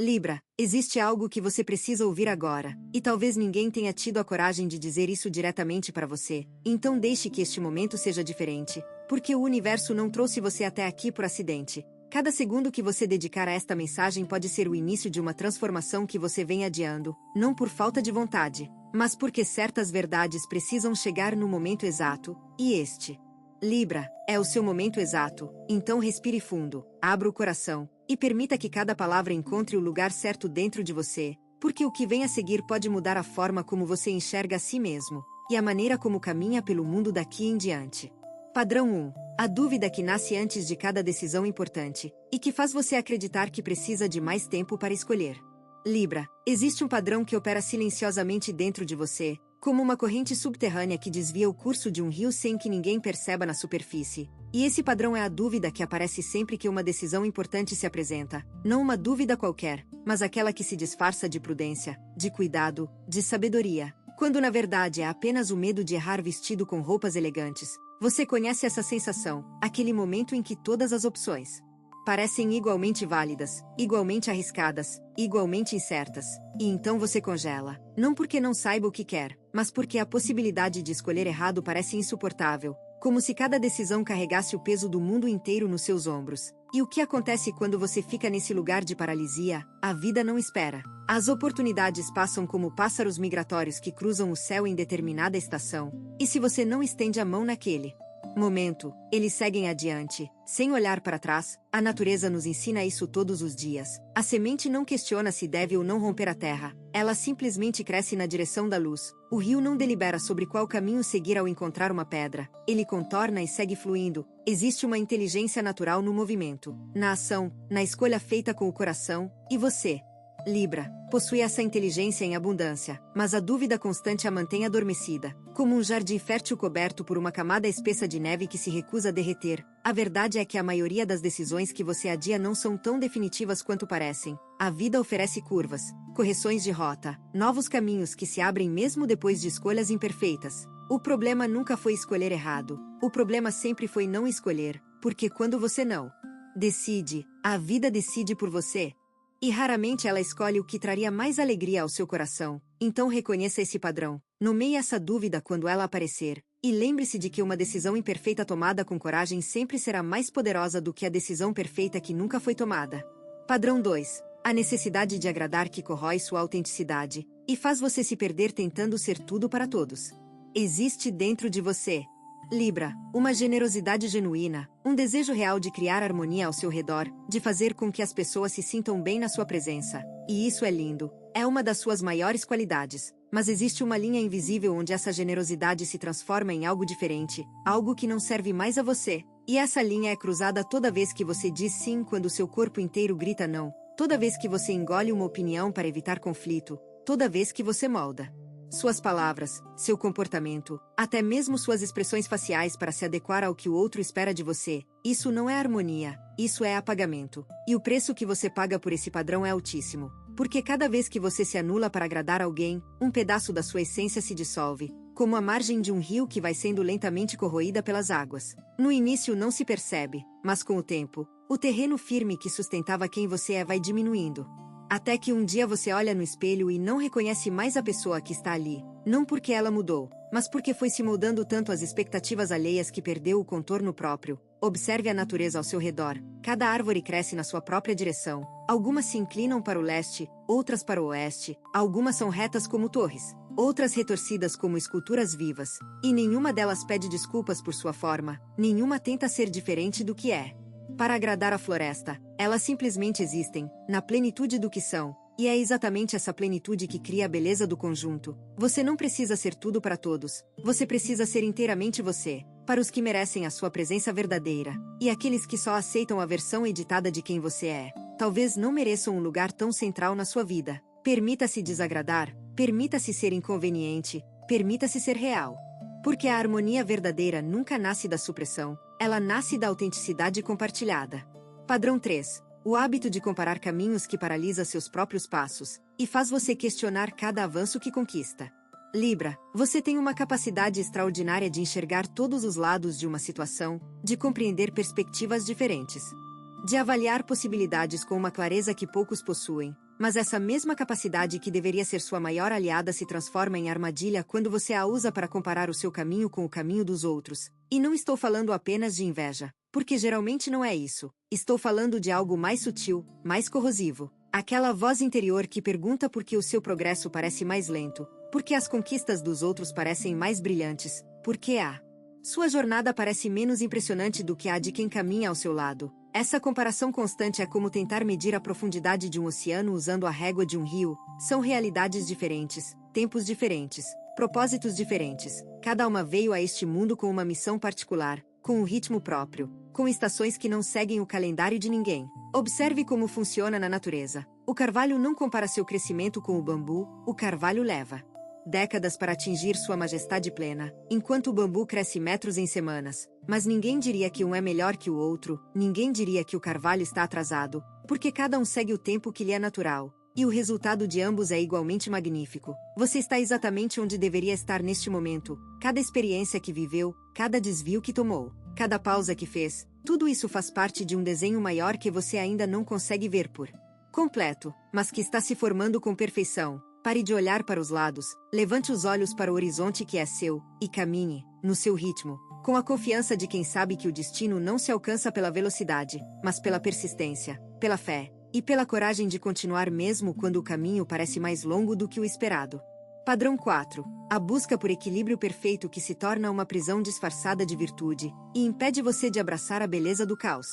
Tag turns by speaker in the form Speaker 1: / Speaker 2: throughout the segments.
Speaker 1: Libra, existe algo que você precisa ouvir agora, e talvez ninguém tenha tido a coragem de dizer isso diretamente para você, então deixe que este momento seja diferente, porque o universo não trouxe você até aqui por acidente. Cada segundo que você dedicar a esta mensagem pode ser o início de uma transformação que você vem adiando, não por falta de vontade, mas porque certas verdades precisam chegar no momento exato, e este, Libra, é o seu momento exato, então respire fundo, abra o coração, e permita que cada palavra encontre o lugar certo dentro de você, porque o que vem a seguir pode mudar a forma como você enxerga a si mesmo, e a maneira como caminha pelo mundo daqui em diante. Padrão 1. A dúvida que nasce antes de cada decisão importante, e que faz você acreditar que precisa de mais tempo para escolher. Libra, existe um padrão que opera silenciosamente dentro de você, como uma corrente subterrânea que desvia o curso de um rio sem que ninguém perceba na superfície. E esse padrão é a dúvida que aparece sempre que uma decisão importante se apresenta. Não uma dúvida qualquer, mas aquela que se disfarça de prudência, de cuidado, de sabedoria, quando na verdade é apenas o medo de errar vestido com roupas elegantes. Você conhece essa sensação, aquele momento em que todas as opções parecem igualmente válidas, igualmente arriscadas, igualmente incertas. E então você congela. Não porque não saiba o que quer, mas porque a possibilidade de escolher errado parece insuportável, como se cada decisão carregasse o peso do mundo inteiro nos seus ombros. E o que acontece quando você fica nesse lugar de paralisia? A vida não espera. As oportunidades passam como pássaros migratórios que cruzam o céu em determinada estação, e se você não estende a mão naquele momento, eles seguem adiante, sem olhar para trás. A natureza nos ensina isso todos os dias. A semente não questiona se deve ou não romper a terra, ela simplesmente cresce na direção da luz. O rio não delibera sobre qual caminho seguir ao encontrar uma pedra, ele contorna e segue fluindo. Existe uma inteligência natural no movimento, na ação, na escolha feita com o coração, e você, Libra, possui essa inteligência em abundância, mas a dúvida constante a mantém adormecida, como um jardim fértil coberto por uma camada espessa de neve que se recusa a derreter. A verdade é que a maioria das decisões que você adia não são tão definitivas quanto parecem. A vida oferece curvas, correções de rota, novos caminhos que se abrem mesmo depois de escolhas imperfeitas. O problema nunca foi escolher errado, o problema sempre foi não escolher, porque quando você não decide, a vida decide por você. E raramente ela escolhe o que traria mais alegria ao seu coração. Então reconheça esse padrão, nomeie essa dúvida quando ela aparecer, e lembre-se de que uma decisão imperfeita tomada com coragem sempre será mais poderosa do que a decisão perfeita que nunca foi tomada. Padrão 2. A necessidade de agradar que corrói sua autenticidade, e faz você se perder tentando ser tudo para todos. Existe dentro de você, Libra, uma generosidade genuína, um desejo real de criar harmonia ao seu redor, de fazer com que as pessoas se sintam bem na sua presença. E isso é lindo, é uma das suas maiores qualidades. Mas existe uma linha invisível onde essa generosidade se transforma em algo diferente, algo que não serve mais a você. E essa linha é cruzada toda vez que você diz sim quando seu corpo inteiro grita não, toda vez que você engole uma opinião para evitar conflito, toda vez que você molda suas palavras, seu comportamento, até mesmo suas expressões faciais para se adequar ao que o outro espera de você. Isso não é harmonia, isso é apagamento. E o preço que você paga por esse padrão é altíssimo. Porque cada vez que você se anula para agradar alguém, um pedaço da sua essência se dissolve, como a margem de um rio que vai sendo lentamente corroída pelas águas. No início não se percebe, mas com o tempo, o terreno firme que sustentava quem você é vai diminuindo. Até que um dia você olha no espelho e não reconhece mais a pessoa que está ali, não porque ela mudou, mas porque foi se moldando tanto às expectativas alheias que perdeu o contorno próprio. Observe a natureza ao seu redor. Cada árvore cresce na sua própria direção. Algumas se inclinam para o leste, outras para o oeste, algumas são retas como torres, outras retorcidas como esculturas vivas, e nenhuma delas pede desculpas por sua forma, nenhuma tenta ser diferente do que é. Para agradar a floresta, elas simplesmente existem, na plenitude do que são, e é exatamente essa plenitude que cria a beleza do conjunto. Você não precisa ser tudo para todos, você precisa ser inteiramente você, para os que merecem a sua presença verdadeira, e aqueles que só aceitam a versão editada de quem você é, talvez não mereçam um lugar tão central na sua vida. Permita-se desagradar, permita-se ser inconveniente, permita-se ser real. Porque a harmonia verdadeira nunca nasce da supressão, ela nasce da autenticidade compartilhada. Padrão 3. O hábito de comparar caminhos que paralisa seus próprios passos, e faz você questionar cada avanço que conquista. Libra, você tem uma capacidade extraordinária de enxergar todos os lados de uma situação, de compreender perspectivas diferentes, de avaliar possibilidades com uma clareza que poucos possuem. Mas essa mesma capacidade que deveria ser sua maior aliada se transforma em armadilha quando você a usa para comparar o seu caminho com o caminho dos outros. E não estou falando apenas de inveja, porque geralmente não é isso. Estou falando de algo mais sutil, mais corrosivo. Aquela voz interior que pergunta por que o seu progresso parece mais lento, por que as conquistas dos outros parecem mais brilhantes, por que sua jornada parece menos impressionante do que a de quem caminha ao seu lado. Essa comparação constante é como tentar medir a profundidade de um oceano usando a régua de um rio. São realidades diferentes, tempos diferentes, propósitos diferentes. Cada uma veio a este mundo com uma missão particular, com um ritmo próprio, com estações que não seguem o calendário de ninguém. Observe como funciona na natureza. O carvalho não compara seu crescimento com o bambu, o carvalho leva décadas para atingir sua majestade plena, enquanto o bambu cresce metros em semanas. Mas ninguém diria que um é melhor que o outro, ninguém diria que o carvalho está atrasado, porque cada um segue o tempo que lhe é natural. E o resultado de ambos é igualmente magnífico. Você está exatamente onde deveria estar neste momento. Cada experiência que viveu, cada desvio que tomou, cada pausa que fez, tudo isso faz parte de um desenho maior que você ainda não consegue ver por completo, mas que está se formando com perfeição. Pare de olhar para os lados, levante os olhos para o horizonte que é seu, e caminhe, no seu ritmo, com a confiança de quem sabe que o destino não se alcança pela velocidade, mas pela persistência, pela fé, e pela coragem de continuar mesmo quando o caminho parece mais longo do que o esperado. Padrão 4. A busca por equilíbrio perfeito que se torna uma prisão disfarçada de virtude, e impede você de abraçar a beleza do caos.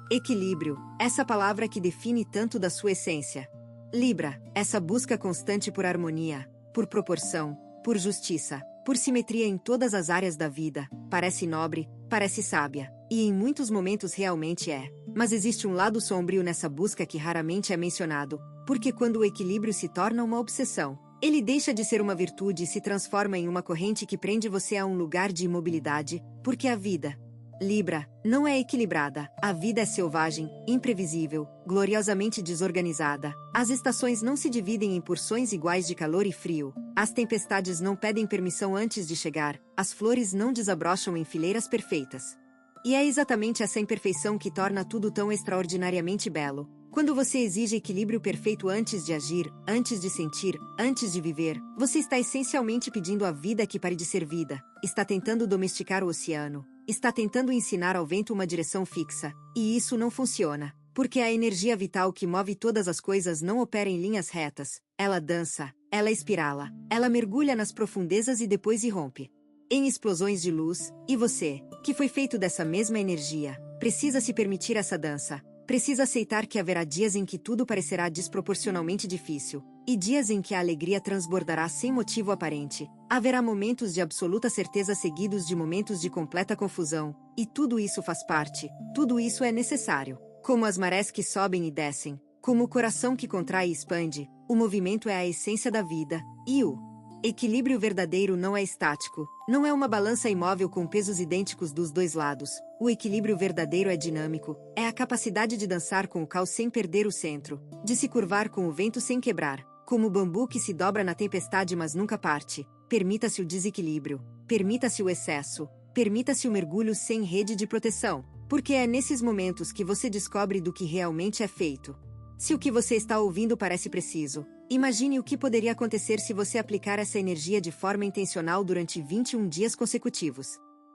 Speaker 1: Equilíbrio, essa palavra que define tanto da sua essência. Libra, essa busca constante por harmonia, por proporção, por justiça, por simetria em todas as áreas da vida, parece nobre, parece sábia, e em muitos momentos realmente é. Mas existe um lado sombrio nessa busca que raramente é mencionado, porque quando o equilíbrio se torna uma obsessão, ele deixa de ser uma virtude e se transforma em uma corrente que prende você a um lugar de imobilidade, porque a vida, Libra, não é equilibrada. A vida é selvagem, imprevisível, gloriosamente desorganizada. As estações não se dividem em porções iguais de calor e frio. As tempestades não pedem permissão antes de chegar. As flores não desabrocham em fileiras perfeitas. E é exatamente essa imperfeição que torna tudo tão extraordinariamente belo. Quando você exige equilíbrio perfeito antes de agir, antes de sentir, antes de viver, você está essencialmente pedindo à vida que pare de ser vida. Está tentando domesticar o oceano. Está tentando ensinar ao vento uma direção fixa. E isso não funciona. Porque a energia vital que move todas as coisas não opera em linhas retas. Ela dança, ela espirala, ela mergulha nas profundezas e depois irrompe em explosões de luz. E você, que foi feito dessa mesma energia, precisa se permitir essa dança. Precisa aceitar que haverá dias em que tudo parecerá desproporcionalmente difícil, e dias em que a alegria transbordará sem motivo aparente. Haverá momentos de absoluta certeza seguidos de momentos de completa confusão, e tudo isso faz parte, tudo isso é necessário. Como as marés que sobem e descem, como o coração que contrai e expande, o movimento é a essência da vida, e o equilíbrio verdadeiro não é estático, não é uma balança imóvel com pesos idênticos dos dois lados. O equilíbrio verdadeiro é dinâmico, é a capacidade de dançar com o caos sem perder o centro, de se curvar com o vento sem quebrar, como o bambu que se dobra na tempestade mas nunca parte. Permita-se o desequilíbrio, permita-se o excesso, permita-se o mergulho sem rede de proteção, porque é nesses momentos que você descobre do que realmente é feito. Se o que você está ouvindo parece preciso, imagine o que poderia acontecer se você aplicar essa energia de forma intencional durante 21 dias consecutivos.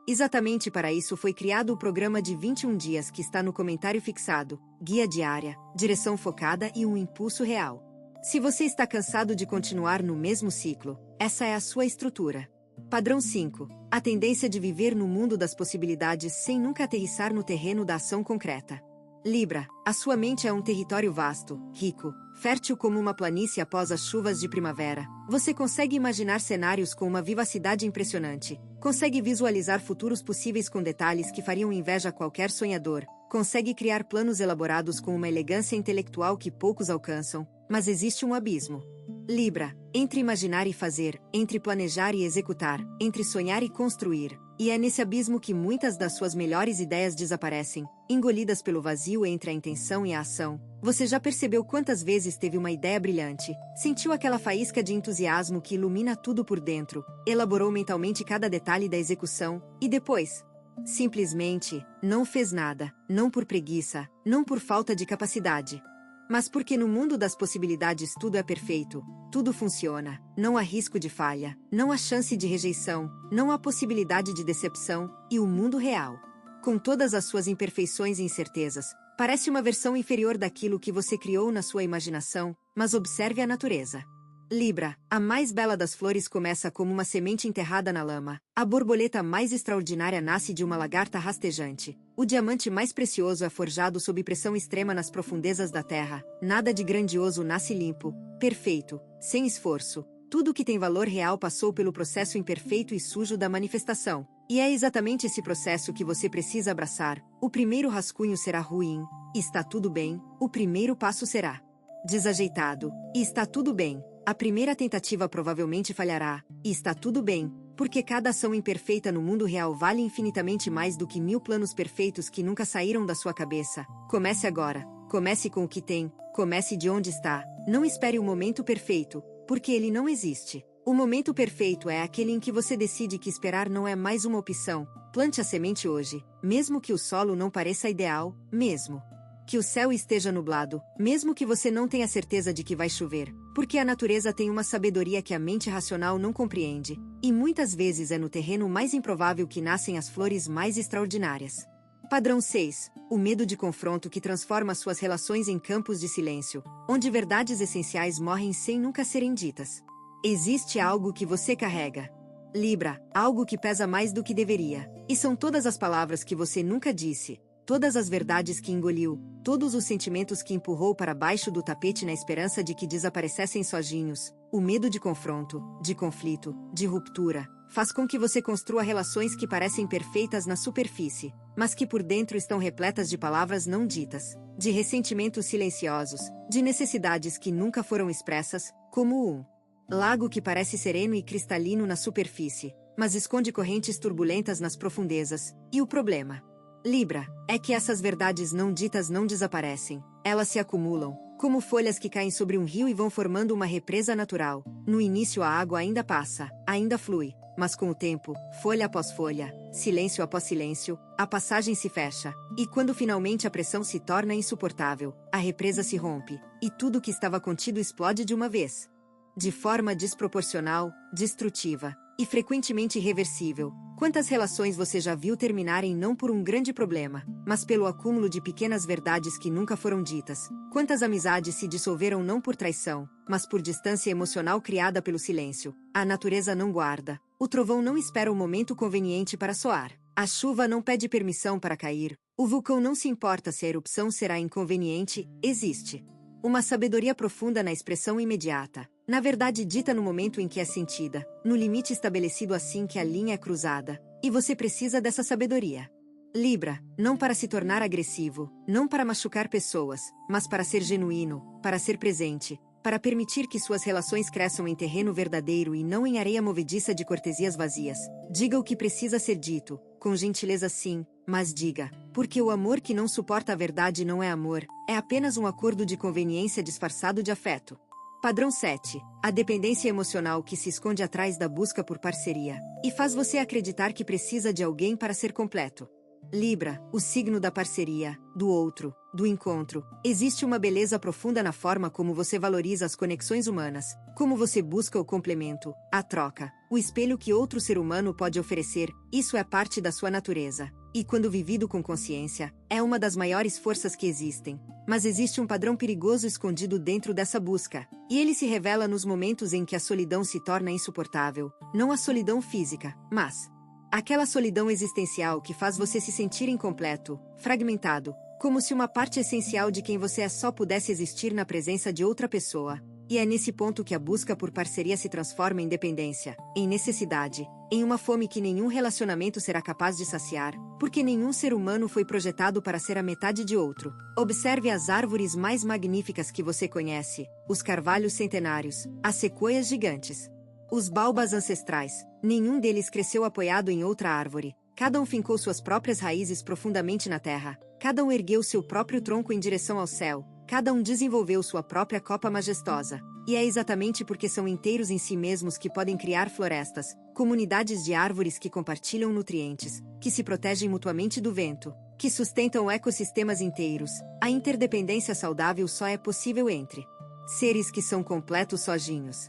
Speaker 1: Exatamente para isso foi criado o programa de 21 dias que está no comentário fixado, guia diária, direção focada e um impulso real. Se você está cansado de continuar no mesmo ciclo, essa é a sua estrutura. Padrão 5. A tendência de viver no mundo das possibilidades sem nunca aterrissar no terreno da ação concreta. Libra, a sua mente é um território vasto, rico, fértil como uma planície após as chuvas de primavera. Você consegue imaginar cenários com uma vivacidade impressionante. Consegue visualizar futuros possíveis com detalhes que fariam inveja a qualquer sonhador. Consegue criar planos elaborados com uma elegância intelectual que poucos alcançam. Mas existe um abismo. Libra, entre imaginar e fazer, entre planejar e executar, entre sonhar e construir. E é nesse abismo que muitas das suas melhores ideias desaparecem, engolidas pelo vazio entre a intenção e a ação. Você já percebeu quantas vezes teve uma ideia brilhante, sentiu aquela faísca de entusiasmo que ilumina tudo por dentro, elaborou mentalmente cada detalhe da execução, e depois, simplesmente, não fez nada, não por preguiça, não por falta de capacidade, Mas porque no mundo das possibilidades tudo é perfeito, tudo funciona, não há risco de falha, não há chance de rejeição, não há possibilidade de decepção, e o mundo real, com todas as suas imperfeições e incertezas, parece uma versão inferior daquilo que você criou na sua imaginação, mas observe a natureza. Libra, a mais bela das flores começa como uma semente enterrada na lama, a borboleta mais extraordinária nasce de uma lagarta rastejante, o diamante mais precioso é forjado sob pressão extrema nas profundezas da terra, nada de grandioso nasce limpo, perfeito, sem esforço, tudo que tem valor real passou pelo processo imperfeito e sujo da manifestação, e é exatamente esse processo que você precisa abraçar. O primeiro rascunho será ruim, e está tudo bem, o primeiro passo será desajeitado, e está tudo bem. A primeira tentativa provavelmente falhará, e está tudo bem, porque cada ação imperfeita no mundo real vale infinitamente mais do que 1000 planos perfeitos que nunca saíram da sua cabeça. Comece agora, comece com o que tem, comece de onde está, não espere o momento perfeito, porque ele não existe. O momento perfeito é aquele em que você decide que esperar não é mais uma opção. Plante a semente hoje, mesmo que o solo não pareça ideal, mesmo que o céu esteja nublado, mesmo que você não tenha certeza de que vai chover, porque a natureza tem uma sabedoria que a mente racional não compreende, e muitas vezes é no terreno mais improvável que nascem as flores mais extraordinárias. Padrão 6. O medo de confronto que transforma suas relações em campos de silêncio, onde verdades essenciais morrem sem nunca serem ditas. Existe algo que você carrega. Libra, algo que pesa mais do que deveria, e são todas as palavras que você nunca disse, todas as verdades que engoliu, todos os sentimentos que empurrou para baixo do tapete na esperança de que desaparecessem sozinhos. O medo de confronto, de conflito, de ruptura, faz com que você construa relações que parecem perfeitas na superfície, mas que por dentro estão repletas de palavras não ditas, de ressentimentos silenciosos, de necessidades que nunca foram expressas, como um lago que parece sereno e cristalino na superfície, mas esconde correntes turbulentas nas profundezas. E o problema, Libra, é que essas verdades não ditas não desaparecem, elas se acumulam, como folhas que caem sobre um rio e vão formando uma represa natural. No início a água ainda passa, ainda flui, mas com o tempo, folha após folha, silêncio após silêncio, a passagem se fecha, e quando finalmente a pressão se torna insuportável, a represa se rompe, e tudo que estava contido explode de uma vez. De forma desproporcional, destrutiva, e frequentemente irreversível. Quantas relações você já viu terminarem não por um grande problema, mas pelo acúmulo de pequenas verdades que nunca foram ditas? Quantas amizades se dissolveram não por traição, mas por distância emocional criada pelo silêncio? A natureza não guarda. O trovão não espera o momento conveniente para soar. A chuva não pede permissão para cair. O vulcão não se importa se a erupção será inconveniente. Existe uma sabedoria profunda na expressão imediata, na verdade dita no momento em que é sentida, no limite estabelecido assim que a linha é cruzada, e você precisa dessa sabedoria. Libra, não para se tornar agressivo, não para machucar pessoas, mas para ser genuíno, para ser presente, para permitir que suas relações cresçam em terreno verdadeiro e não em areia movediça de cortesias vazias. Diga o que precisa ser dito, com gentileza sim, mas diga, porque o amor que não suporta a verdade não é amor, é apenas um acordo de conveniência disfarçado de afeto. Padrão 7. A dependência emocional que se esconde atrás da busca por parceria, e faz você acreditar que precisa de alguém para ser completo. Libra, o signo da parceria, do outro, do encontro. Existe uma beleza profunda na forma como você valoriza as conexões humanas, como você busca o complemento, a troca, o espelho que outro ser humano pode oferecer. Isso é parte da sua natureza, e quando vivido com consciência, é uma das maiores forças que existem. Mas existe um padrão perigoso escondido dentro dessa busca, e ele se revela nos momentos em que a solidão se torna insuportável, não a solidão física, mas aquela solidão existencial que faz você se sentir incompleto, fragmentado, como se uma parte essencial de quem você é só pudesse existir na presença de outra pessoa. E é nesse ponto que a busca por parceria se transforma em dependência, em necessidade, em uma fome que nenhum relacionamento será capaz de saciar, porque nenhum ser humano foi projetado para ser a metade de outro. Observe as árvores mais magníficas que você conhece, os carvalhos centenários, as sequoias gigantes, os baobás ancestrais. Nenhum deles cresceu apoiado em outra árvore. Cada um fincou suas próprias raízes profundamente na terra. Cada um ergueu seu próprio tronco em direção ao céu. Cada um desenvolveu sua própria copa majestosa. E é exatamente porque são inteiros em si mesmos que podem criar florestas, comunidades de árvores que compartilham nutrientes, que se protegem mutuamente do vento, que sustentam ecossistemas inteiros. A interdependência saudável só é possível entre seres que são completos sozinhos,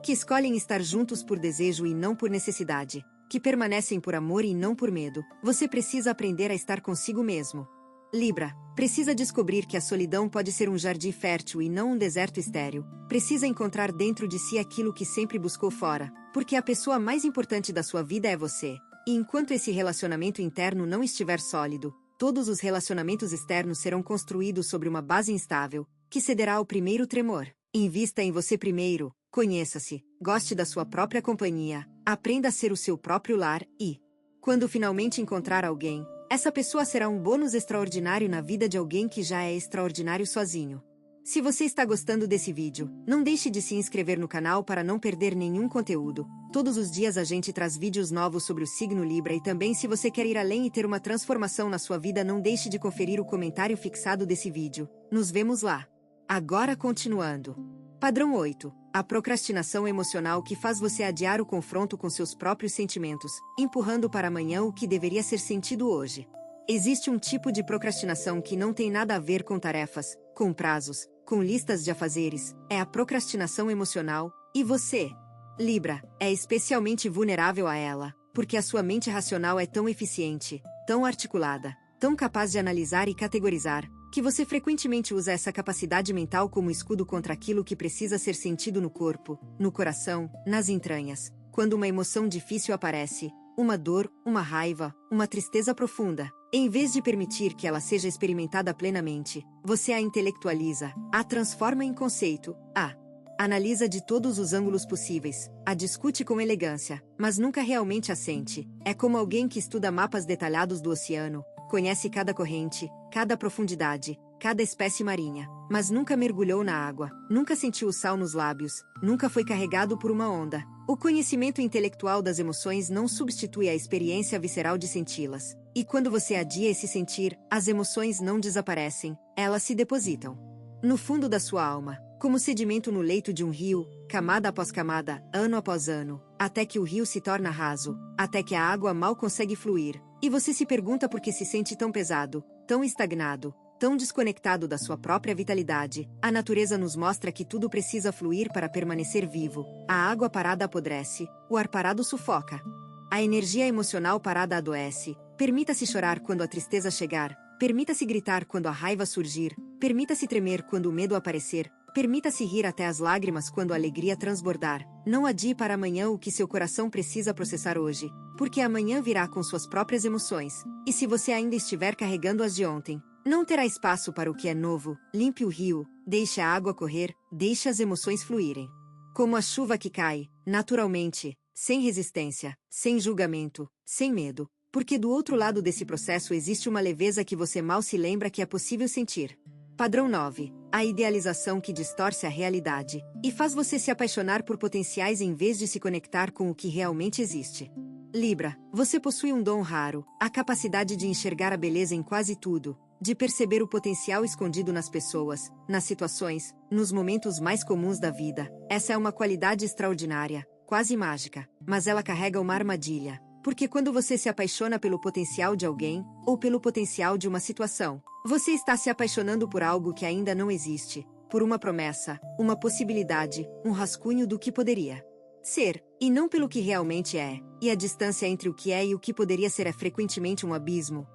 Speaker 1: que escolhem estar juntos por desejo e não por necessidade, que permanecem por amor e não por medo. Você precisa aprender a estar consigo mesmo. Libra, precisa descobrir que a solidão pode ser um jardim fértil e não um deserto estéril. Precisa encontrar dentro de si aquilo que sempre buscou fora, porque a pessoa mais importante da sua vida é você. E enquanto esse relacionamento interno não estiver sólido, todos os relacionamentos externos serão construídos sobre uma base instável, que cederá ao primeiro tremor. Invista em você primeiro, conheça-se, goste da sua própria companhia, aprenda a ser o seu próprio lar e, quando finalmente encontrar alguém, essa pessoa será um bônus extraordinário na vida de alguém que já é extraordinário sozinho. Se você está gostando desse vídeo, não deixe de se inscrever no canal para não perder nenhum conteúdo. Todos os dias a gente traz vídeos novos sobre o signo Libra e também se você quer ir além e ter uma transformação na sua vida, não deixe de conferir o comentário fixado desse vídeo. Nos vemos lá. Agora continuando. Padrão 8. A procrastinação emocional que faz você adiar o confronto com seus próprios sentimentos, empurrando para amanhã o que deveria ser sentido hoje. Existe um tipo de procrastinação que não tem nada a ver com tarefas, com prazos, com listas de afazeres, é a procrastinação emocional, e você, Libra, é especialmente vulnerável a ela, porque a sua mente racional é tão eficiente, tão articulada, tão capaz de analisar e categorizar, que você frequentemente usa essa capacidade mental como escudo contra aquilo que precisa ser sentido no corpo, no coração, nas entranhas. Quando uma emoção difícil aparece, uma dor, uma raiva, uma tristeza profunda, em vez de permitir que ela seja experimentada plenamente, você a intelectualiza, a transforma em conceito, a analisa de todos os ângulos possíveis, a discute com elegância, mas nunca realmente a sente. É como alguém que estuda mapas detalhados do oceano, conhece cada corrente, cada profundidade, cada espécie marinha, mas nunca mergulhou na água, nunca sentiu o sal nos lábios, nunca foi carregado por uma onda. O conhecimento intelectual das emoções não substitui a experiência visceral de senti-las. E quando você adia esse sentir, as emoções não desaparecem, elas se depositam no fundo da sua alma, como sedimento no leito de um rio, camada após camada, ano após ano, até que o rio se torna raso, até que a água mal consegue fluir, e você se pergunta por que se sente tão pesado, tão estagnado, tão desconectado da sua própria vitalidade. A natureza nos mostra que tudo precisa fluir para permanecer vivo. A água parada apodrece, o ar parado sufoca. A energia emocional parada adoece. Permita-se chorar quando a tristeza chegar, permita-se gritar quando a raiva surgir, permita-se tremer quando o medo aparecer, permita-se rir até as lágrimas quando a alegria transbordar. Não adie para amanhã o que seu coração precisa processar hoje, porque amanhã virá com suas próprias emoções, e se você ainda estiver carregando as de ontem, não terá espaço para o que é novo. Limpe o rio, deixe a água correr, deixe as emoções fluírem. Como a chuva que cai, naturalmente, sem resistência, sem julgamento, sem medo, porque do outro lado desse processo existe uma leveza que você mal se lembra que é possível sentir. Padrão 9. A idealização que distorce a realidade, e faz você se apaixonar por potenciais em vez de se conectar com o que realmente existe. Libra, você possui um dom raro, a capacidade de enxergar a beleza em quase tudo, de perceber o potencial escondido nas pessoas, nas situações, nos momentos mais comuns da vida. Essa é uma qualidade extraordinária, quase mágica, mas ela carrega uma armadilha. Porque quando você se apaixona pelo potencial de alguém, ou pelo potencial de uma situação, você está se apaixonando por algo que ainda não existe, por uma promessa, uma possibilidade, um rascunho do que poderia ser, e não pelo que realmente é. E a distância entre o que é e o que poderia ser é frequentemente um abismo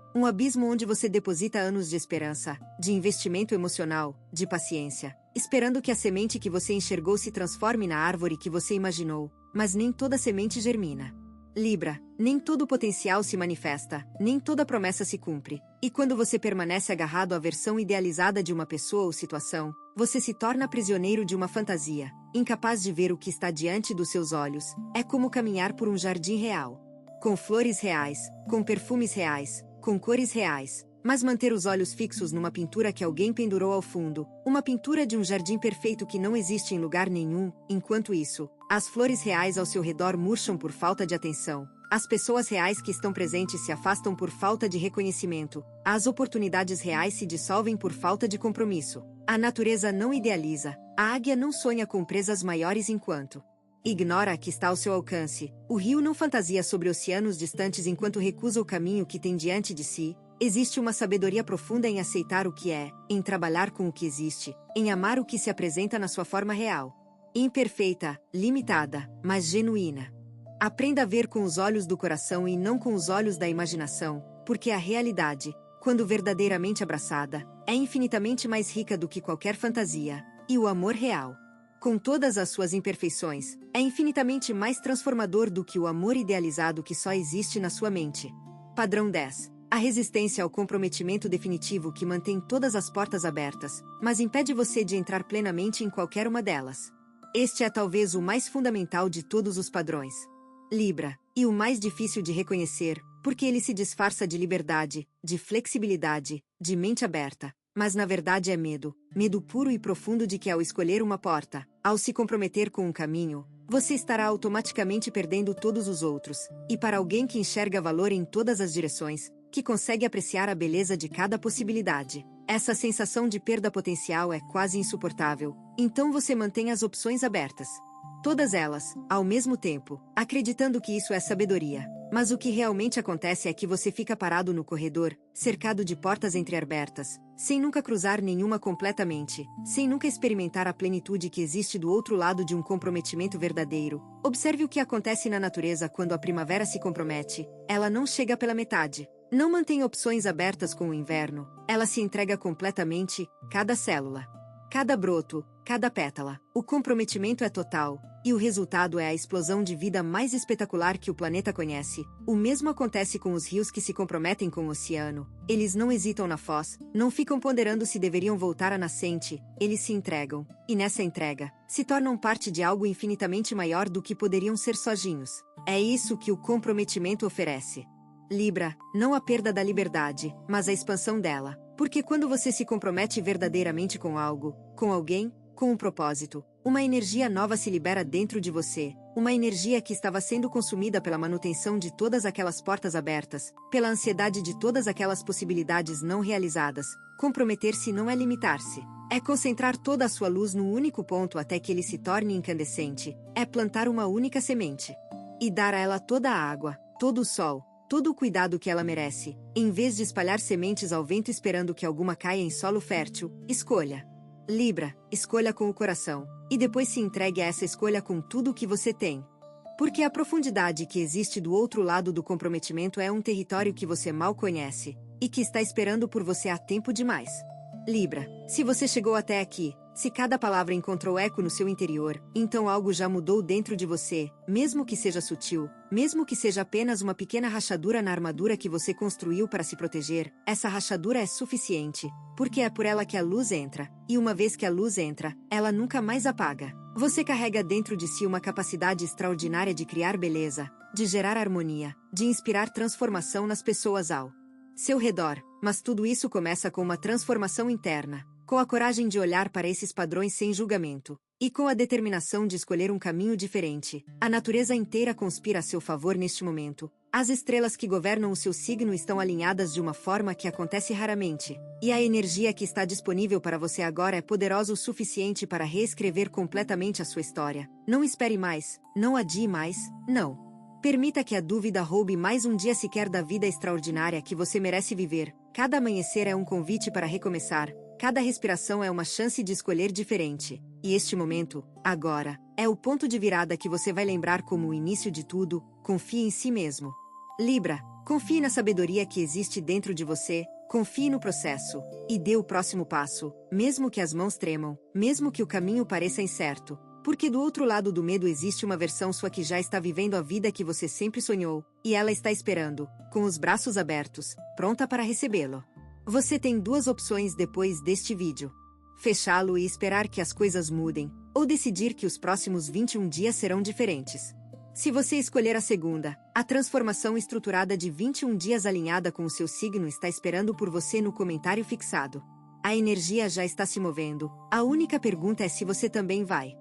Speaker 1: onde você deposita anos de esperança, de investimento emocional, de paciência, esperando que a semente que você enxergou se transforme na árvore que você imaginou, mas nem toda semente germina. Libra, nem todo o potencial se manifesta, nem toda promessa se cumpre. E quando você permanece agarrado à versão idealizada de uma pessoa ou situação, você se torna prisioneiro de uma fantasia, incapaz de ver o que está diante dos seus olhos. É como caminhar por um jardim real, com flores reais, com perfumes reais, com cores reais, mas manter os olhos fixos numa pintura que alguém pendurou ao fundo, uma pintura de um jardim perfeito que não existe em lugar nenhum. Enquanto isso, as flores reais ao seu redor murcham por falta de atenção. As pessoas reais que estão presentes se afastam por falta de reconhecimento. As oportunidades reais se dissolvem por falta de compromisso. A natureza não idealiza. A águia não sonha com presas maiores enquanto ignora a que está ao seu alcance. O rio não fantasia sobre oceanos distantes enquanto recusa o caminho que tem diante de si. Existe uma sabedoria profunda em aceitar o que é, em trabalhar com o que existe, em amar o que se apresenta na sua forma real. Imperfeita, limitada, mas genuína. Aprenda a ver com os olhos do coração e não com os olhos da imaginação, porque a realidade, quando verdadeiramente abraçada, é infinitamente mais rica do que qualquer fantasia, e o amor real, com todas as suas imperfeições, é infinitamente mais transformador do que o amor idealizado que só existe na sua mente. Padrão 10. A resistência ao comprometimento definitivo que mantém todas as portas abertas, mas impede você de entrar plenamente em qualquer uma delas. Este é talvez o mais fundamental de todos os padrões. Libra, e o mais difícil de reconhecer, porque ele se disfarça de liberdade, de flexibilidade, de mente aberta, mas na verdade é medo, medo puro e profundo de que ao escolher uma porta, ao se comprometer com um caminho, você estará automaticamente perdendo todos os outros, e para alguém que enxerga valor em todas as direções, que consegue apreciar a beleza de cada possibilidade, essa sensação de perda potencial é quase insuportável, então você mantém as opções abertas. Todas elas, ao mesmo tempo, acreditando que isso é sabedoria. Mas o que realmente acontece é que você fica parado no corredor, cercado de portas entreabertas, sem nunca cruzar nenhuma completamente, sem nunca experimentar a plenitude que existe do outro lado de um comprometimento verdadeiro. Observe o que acontece na natureza quando a primavera se compromete. Ela não chega pela metade. Não mantém opções abertas com o inverno. Ela se entrega completamente, cada célula, cada broto, cada pétala. O comprometimento é total, e o resultado é a explosão de vida mais espetacular que o planeta conhece. O mesmo acontece com os rios que se comprometem com o oceano. Eles não hesitam na foz, não ficam ponderando se deveriam voltar à nascente, eles se entregam, e nessa entrega, se tornam parte de algo infinitamente maior do que poderiam ser sozinhos. É isso que o comprometimento oferece. Libra, não a perda da liberdade, mas a expansão dela. Porque quando você se compromete verdadeiramente com algo, com alguém, com um propósito, uma energia nova se libera dentro de você, uma energia que estava sendo consumida pela manutenção de todas aquelas portas abertas, pela ansiedade de todas aquelas possibilidades não realizadas. Comprometer-se não é limitar-se. É concentrar toda a sua luz num único ponto até que ele se torne incandescente. É plantar uma única semente. E dar a ela toda a água, todo o sol, todo o cuidado que ela merece. Em vez de espalhar sementes ao vento esperando que alguma caia em solo fértil, escolha. Libra, escolha com o coração. E depois se entregue a essa escolha com tudo o que você tem. Porque a profundidade que existe do outro lado do comprometimento é um território que você mal conhece, e que está esperando por você há tempo demais. Libra, se você chegou até aqui, se cada palavra encontrou eco no seu interior, então algo já mudou dentro de você, mesmo que seja sutil, mesmo que seja apenas uma pequena rachadura na armadura que você construiu para se proteger, essa rachadura é suficiente, porque é por ela que a luz entra, e uma vez que a luz entra, ela nunca mais apaga. Você carrega dentro de si uma capacidade extraordinária de criar beleza, de gerar harmonia, de inspirar transformação nas pessoas ao seu redor, mas tudo isso começa com uma transformação interna. Com a coragem de olhar para esses padrões sem julgamento, e com a determinação de escolher um caminho diferente, a natureza inteira conspira a seu favor neste momento. As estrelas que governam o seu signo estão alinhadas de uma forma que acontece raramente, e a energia que está disponível para você agora é poderosa o suficiente para reescrever completamente a sua história. Não espere mais, não adie mais, não. Permita que a dúvida roube mais um dia sequer da vida extraordinária que você merece viver. Cada amanhecer é um convite para recomeçar. Cada respiração é uma chance de escolher diferente. E este momento, agora, é o ponto de virada que você vai lembrar como o início de tudo. Confie em si mesmo. Libra, confie na sabedoria que existe dentro de você, confie no processo, e dê o próximo passo, mesmo que as mãos tremam, mesmo que o caminho pareça incerto. Porque do outro lado do medo existe uma versão sua que já está vivendo a vida que você sempre sonhou, e ela está esperando, com os braços abertos, pronta para recebê-lo. Você tem duas opções depois deste vídeo. Fechá-lo e esperar que as coisas mudem, ou decidir que os próximos 21 dias serão diferentes. Se você escolher a segunda, a transformação estruturada de 21 dias alinhada com o seu signo está esperando por você no comentário fixado. A energia já está se movendo, a única pergunta é se você também vai.